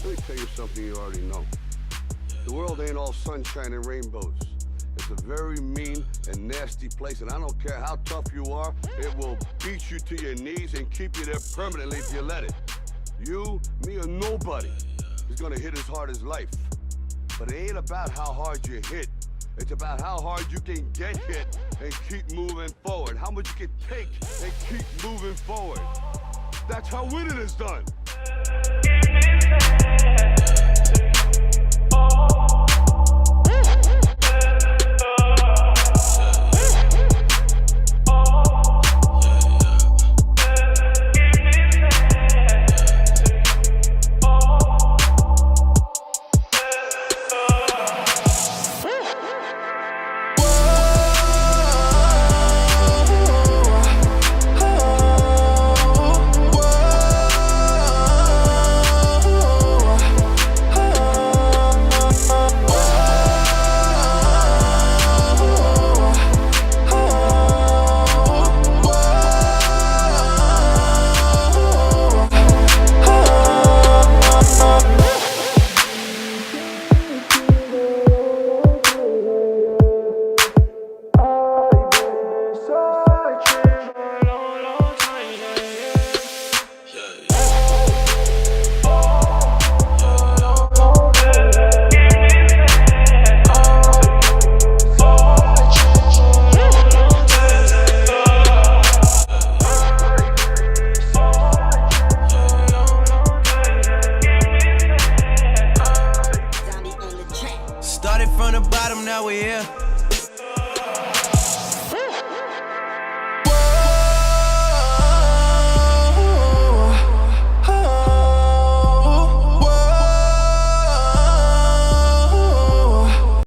Let me tell you something you already know. The world ain't all sunshine and rainbows. It's a very mean and nasty place, and I don't care how tough you are, it will beat you to your knees and keep you there permanently if you let it. You, me, or nobody is gonna hit as hard as life. But it ain't about how hard you hit. It's about how hard you can get hit and keep moving forward. How much you can take and keep moving forward. That's how winning is done.